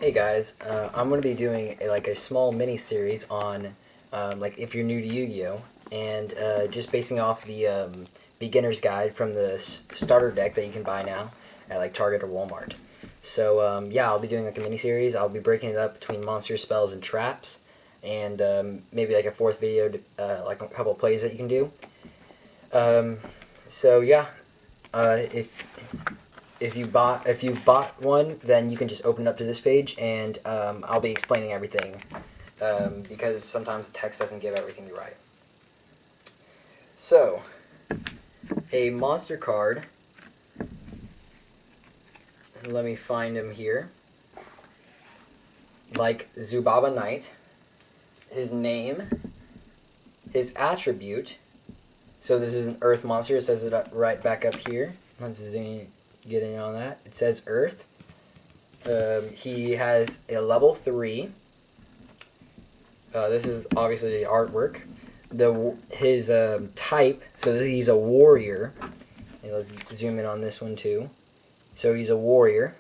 Hey guys, I'm going to be doing a small mini series on if you're new to Yu-Gi-Oh, and just basing off the beginner's guide from the starter deck that you can buy now at like Target or Walmart. So yeah, I'll be doing like a mini series. I'll be breaking it up between monsters, spells, and traps, and maybe like a fourth video, like a couple of plays that you can do. So yeah, if you've bought one, then you can just open it up to this page, and I'll be explaining everything because sometimes the text doesn't give everything right. So, a monster card. Let me find him here. Like Zubaba Knight. His name. His attribute. So this is an Earth monster. It says it right back up here. Let's get in on that. It says Earth. He has a level 3. This is obviously the artwork. His type, so he's a warrior. And let's zoom in on this one too. So he's a warrior.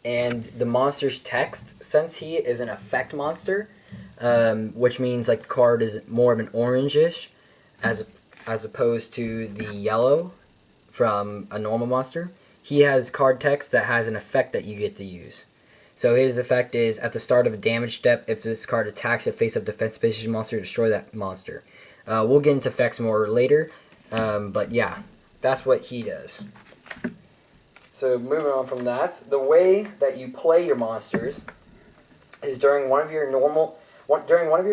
And the monster's text, since he is an effect monster, which means like the card is more of an orangish as opposed to the yellow from a normal monster, he has card text that has an effect that you get to use. So his effect is, at the start of a damage step, if this card attacks a face-up defense position monster, destroy that monster. We'll get into effects more later, but yeah, that's what he does. So moving on from that, the way that you play your monsters is during one of your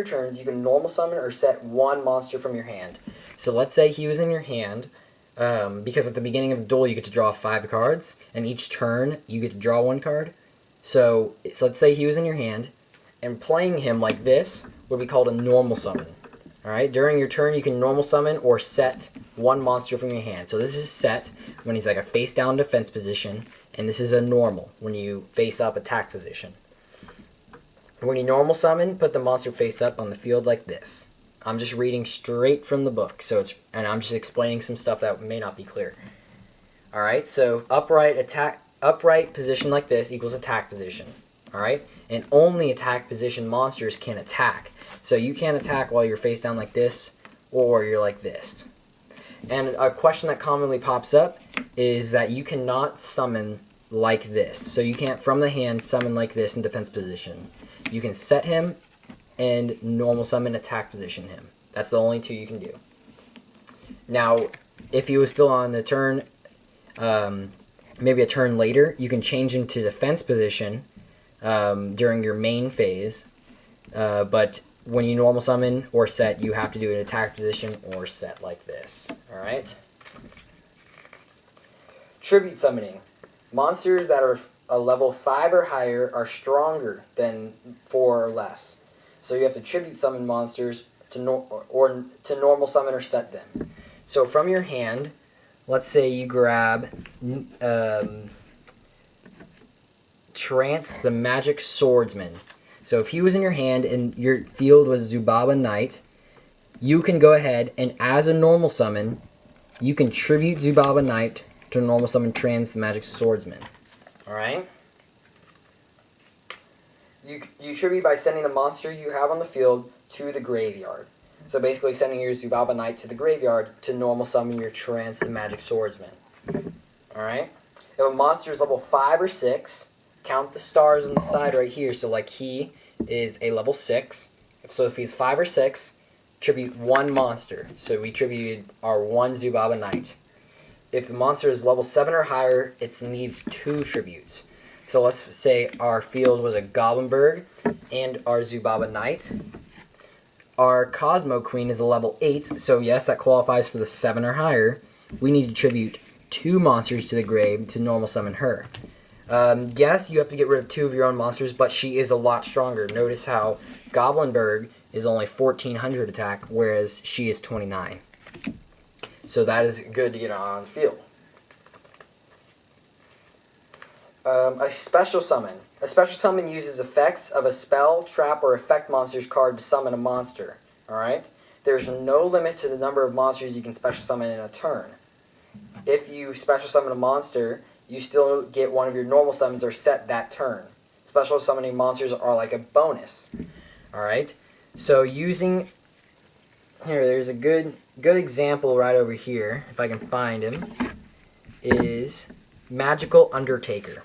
turns, you can normal summon or set one monster from your hand. So let's say he was in your hand, because at the beginning of the duel you get to draw 5 cards, and each turn you get to draw 1 card. So let's say he was in your hand, and playing him like this would be called a normal summon. Alright, during your turn you can normal summon or set one monster from your hand. So this is set when he's like a face down defense position, and this is a normal when you face up attack position. When you normal summon, put the monster face up on the field like this. I'm just reading straight from the book, and I'm just explaining some stuff that may not be clear. Alright, so upright position like this equals attack position. Alright, and only attack position monsters can attack. So you can't attack while you're face down like this, or you're like this. And a question that commonly pops up is that you cannot summon like this. So you can't, from the hand, summon like this in defense position. You can set him and normal summon attack position him. That's the only 2 you can do. Now, if he was still on the turn, maybe a turn later, you can change him to defense position during your main phase. But when you normal summon or set, you have to do an attack position or set like this. Alright? Tribute summoning. Monsters that are a level 5 or higher are stronger than 4 or less. So you have to tribute summon monsters to normal summon or set them. So from your hand, let's say you grab Trance the Magic Swordsman. So if he was in your hand and your field was Zubaba Knight, you can go ahead and, as a normal summon, you can tribute Zubaba Knight to normal summon Trance the Magic Swordsman. Alright? You tribute by sending the monster you have on the field to the graveyard. So basically sending your Zubaba Knight to the graveyard to normal summon your Trance the Magic Swordsman. Alright? If a monster is level 5 or 6, count the stars on the side right here. So like he is a level 6. So if he's 5 or 6, tribute 1 monster. So we tributed our 1 Zubaba Knight. If the monster is level 7 or higher, it needs 2 tributes. So let's say our field was a Goblinberg and our Zubaba Knight. Our Cosmo Queen is a level 8, so yes, that qualifies for the 7 or higher. We need to tribute 2 monsters to the grave to normal summon her. Yes, you have to get rid of 2 of your own monsters, but she is a lot stronger. Notice how Goblinberg is only 1400 attack, whereas she is 29. So that is good to get on the field. A special summon. A special summon uses effects of a spell, trap, or effect monster's card to summon a monster. Alright? There's no limit to the number of monsters you can special summon in a turn. If you special summon a monster, you still get one of your normal summons are set that turn. Special summoning monsters are like a bonus. Alright, so using, here, there's a good example right over here, if I can find him, is Magical Undertaker.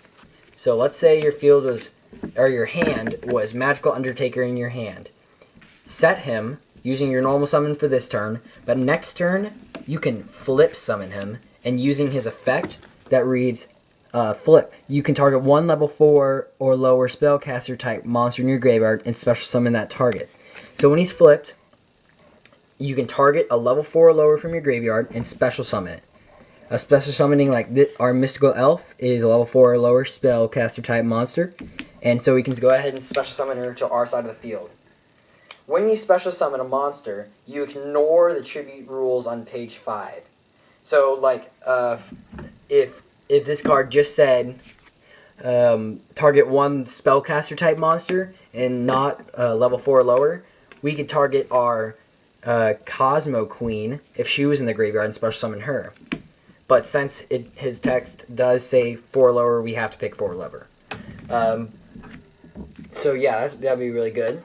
So let's say your field was, or your hand was Magical Undertaker in your hand. Set him using your normal summon for this turn, but next turn you can flip summon him, and using his effect that reads flip, you can target one level 4 or lower spellcaster type monster in your graveyard and special summon that target. So when he's flipped, you can target a level 4 or lower from your graveyard and special summon it. A special summoning like this, our Mystical Elf is a level 4 or lower spellcaster type monster, and so we can go ahead and special summon her to our side of the field. When you special summon a monster, you ignore the tribute rules on page 5. So, like, if this card just said target one spellcaster type monster and not level 4 or lower, we could target our Cosmo Queen if she was in the graveyard and special summon her. But since his text does say 4 or lower, we have to pick 4 or lower. So yeah, that'd be really good.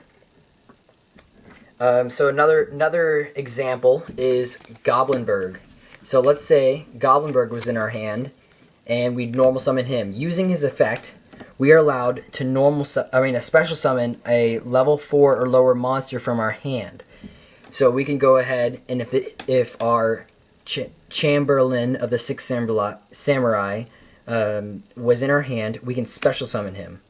So another example is Goblinberg. So let's say Goblinberg was in our hand, and we normal summon him. Using his effect, we are allowed to special summon a level 4 or lower monster from our hand. So we can go ahead, and if our Chamberlain of the Six Samurai was in our hand, we can special summon him,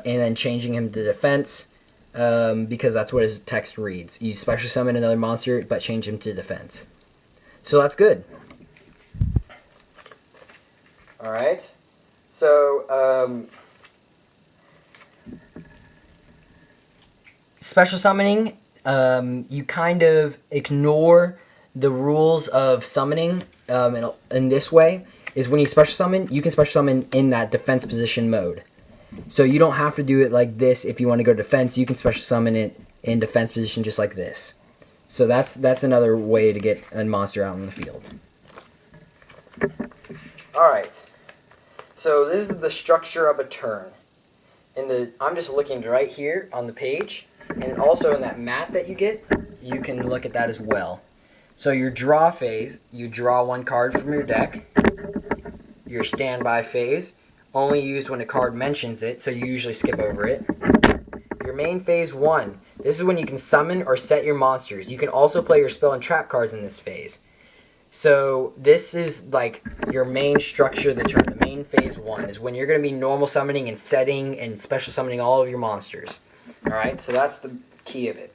and then changing him to defense. Because that's what his text reads. You special summon another monster, but change him to defense. So that's good. Alright. So, special summoning, you kind of ignore the rules of summoning in this way. Is when you special summon, you can special summon in that defense position mode. So you don't have to do it like this if you want to go defense. You can special summon it in defense position just like this. So that's another way to get a monster out in the field. Alright. So this is the structure of a turn. I'm just looking right here on the page. And also in that mat that you get, you can look at that as well. So your draw phase, you draw one card from your deck. Your standby phase, only used when a card mentions it, so you usually skip over it. Your main phase 1. This is when you can summon or set your monsters. You can also play your spell and trap cards in this phase. So this is like your main structure of the turn. The main phase 1 is when you're going to be normal summoning and setting and special summoning all of your monsters. Alright, so that's the key of it.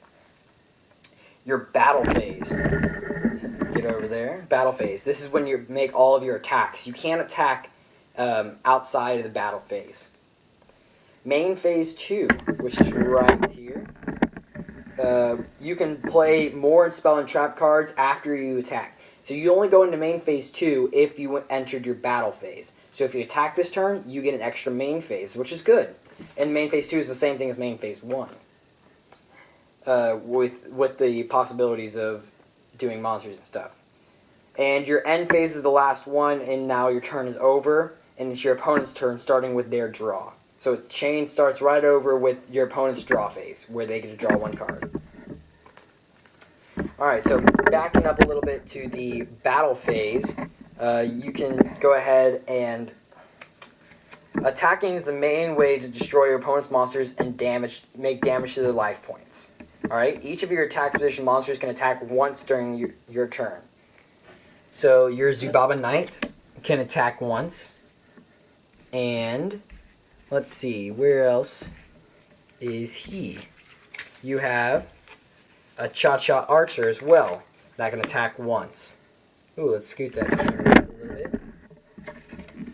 Your battle phase. Get over there. Battle phase. This is when you make all of your attacks. You can't attack outside of the battle phase. Main phase 2, which is right here. You can play more spell and trap cards after you attack. So you only go into main phase 2 if you entered your battle phase. So if you attack this turn, you get an extra main phase, which is good. And main phase 2 is the same thing as main phase 1. With the possibilities of doing monsters and stuff. And your end phase is the last one, and now your turn is over, and it's your opponent's turn starting with their draw. So its chain starts right over with your opponent's draw phase, where they get to draw one card. Alright, so backing up a little bit to the battle phase, you can go ahead and... Attacking is the main way to destroy your opponent's monsters and make damage to their life points. Alright, each of your attack position monsters can attack once during your turn. So your Zubaba Knight can attack once. And let's see, where else is he? You have a Cha-Cha Archer as well that can attack once. Ooh, let's scoot that camera a little bit.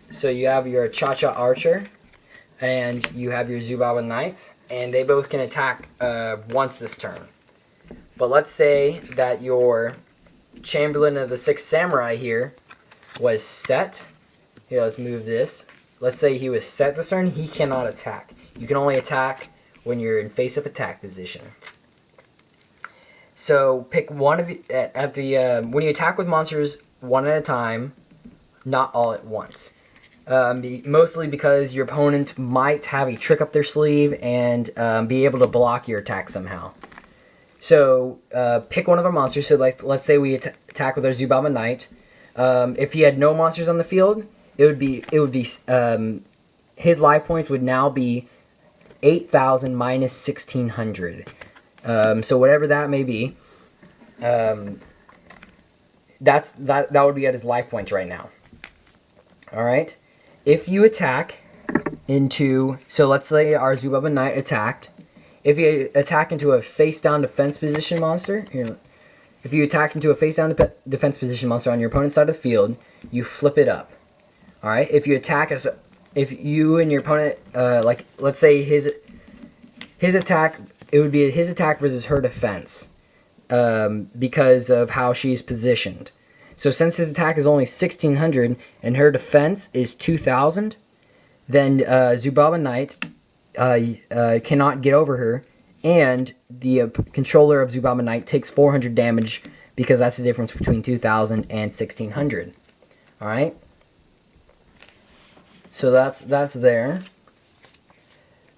So you have your Cha-Cha Archer and you have your Zubaba Knight, and they both can attack once this turn. But let's say that your Chamberlain of the Six Samurai here was set. Here, let's move this. Let's say he was set this turn. He cannot attack. You can only attack when you're in face-up attack position. So pick one of when you attack with monsters one at a time, not all at once. Mostly because your opponent might have a trick up their sleeve and be able to block your attack somehow. So pick one of our monsters. So like, let's say we attack with our Zubaba Knight. If he had no monsters on the field, it would be his life points would now be 8,000 minus 1,600. So whatever that may be, that would be at his life points right now. All right. If you attack into, so let's say our Zubaba Knight attacked. If you attack into a face-down defense position monster, here, if you attack into a face-down defense position monster on your opponent's side of the field, you flip it up. All right. If you attack as, if you and your opponent, like let's say his attack, it would be his attack versus her defense, because of how she's positioned. So since his attack is only 1,600 and her defense is 2,000, then Zubaba Knight cannot get over her, and the controller of Zubaba Knight takes 400 damage because that's the difference between 2,000 and 1,600. All right. So that's there.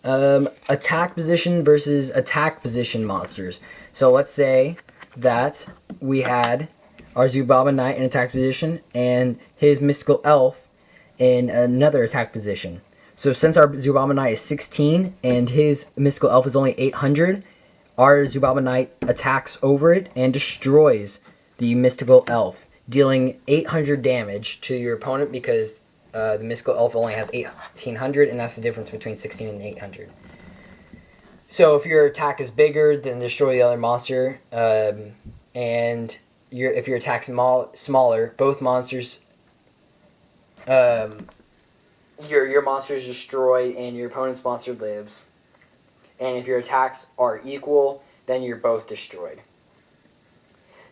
Attack position versus attack position monsters. So let's say that we had our Zubaba Knight in attack position and his Mystical Elf in another attack position. So since our Zubaba Knight is 16 and his Mystical Elf is only 800, our Zubaba Knight attacks over it and destroys the Mystical Elf, dealing 800 damage to your opponent because the Mystical Elf only has 1,800, and that's the difference between 16 and 800. So if your attack is bigger, then destroy the other monster, and if your attack's smaller, both monsters, your monster is destroyed and your opponent's monster lives. And if your attacks are equal, then you're both destroyed.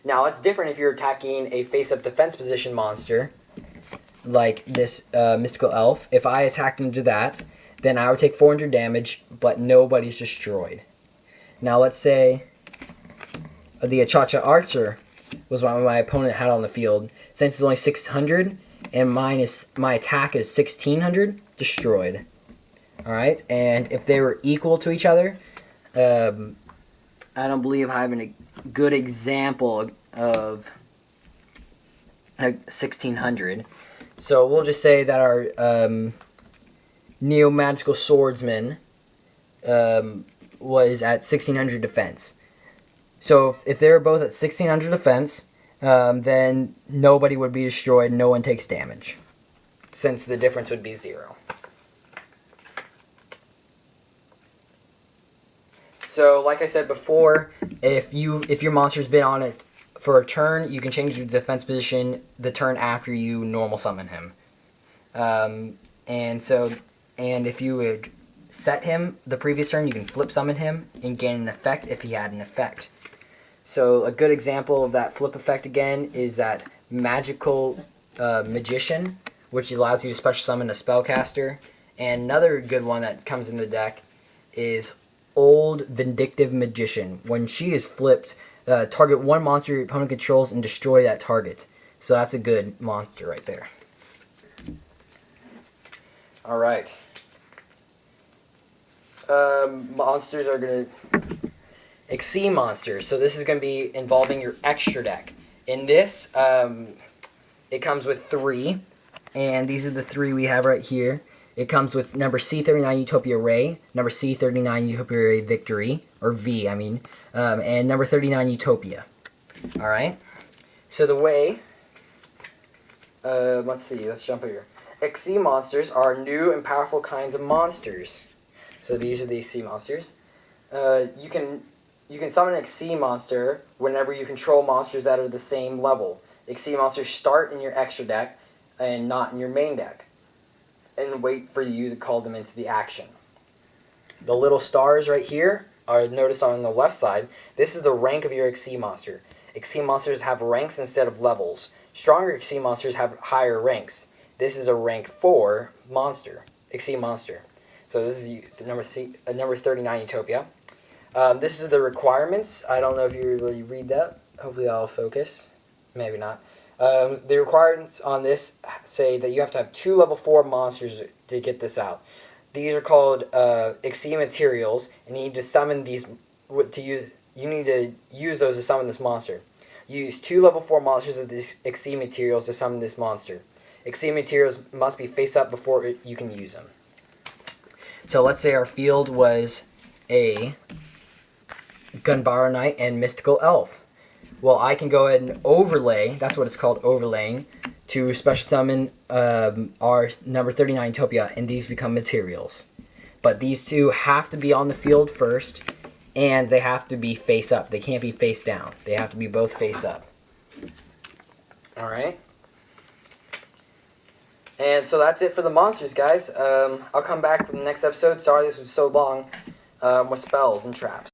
Now it's different if you're attacking a face-up defense position monster, like this Mystical Elf. If I attacked into that, then I would take 400 damage, but nobody's destroyed. Now let's say the Achacha Archer was what my opponent had on the field. Since it's only 600 and my attack is 1,600, destroyed. Alright, and if they were equal to each other, I don't believe I have a good example of 1,600. So we'll just say that our Neo-Magical Swordsman was at 1,600 defense. So if they're both at 1,600 defense, then nobody would be destroyed, no one takes damage, since the difference would be 0. So like I said before, if your monster's been on it for a turn, you can change your defense position the turn after you normal summon him. And if you would set him the previous turn, you can flip summon him and gain an effect if he had an effect. So a good example of that flip effect again is that Magical Magician, which allows you to special summon a spellcaster. And another good one that comes in the deck is Old Vindictive Magician. When she is flipped, target one monster your opponent controls and destroy that target. So that's a good monster right there. Alright. Monsters are going to... Exceed monsters. So this is going to be involving your extra deck. In this, it comes with 3. And these are the 3 we have right here. It comes with number C39 Utopia Ray, number C39 Utopia Ray Victory, or V, I mean, and number 39 Utopia. Alright? So the way, let's see, let's jump over here. Xyz monsters are new and powerful kinds of monsters. So these are the Xyz monsters. You can summon an Xyz monster whenever you control monsters that are the same level. Xyz monsters start in your extra deck and not in your main deck, and wait for you to call them into the action. The little stars right here are noticed on the left side. This is the rank of your Xyz monster. Xyz monsters have ranks instead of levels. Stronger Xyz monsters have higher ranks. This is a rank 4 monster, Xyz monster. So this is number 39 Utopia. This is the requirements. I don't know if you really read that. Hopefully I'll focus. Maybe not. The requirements on this say that you have to have 2 level 4 monsters to get this out. These are called Exceed materials, and you need to summon these You need to use those to summon this monster. Use 2 level 4 monsters of these Exceed materials to summon this monster. Exceed materials must be face up before you can use them. So let's say our field was a Gunbara Knight and Mystical Elf. Well, I can go ahead and overlay, that's what it's called, overlaying, to special summon our number 39 Topia, and these become materials. But these two have to be on the field first, and they have to be face up. They can't be face down. They have to be both face up. Alright. And so that's it for the monsters, guys. I'll come back for the next episode. Sorry this was so long, with spells and traps.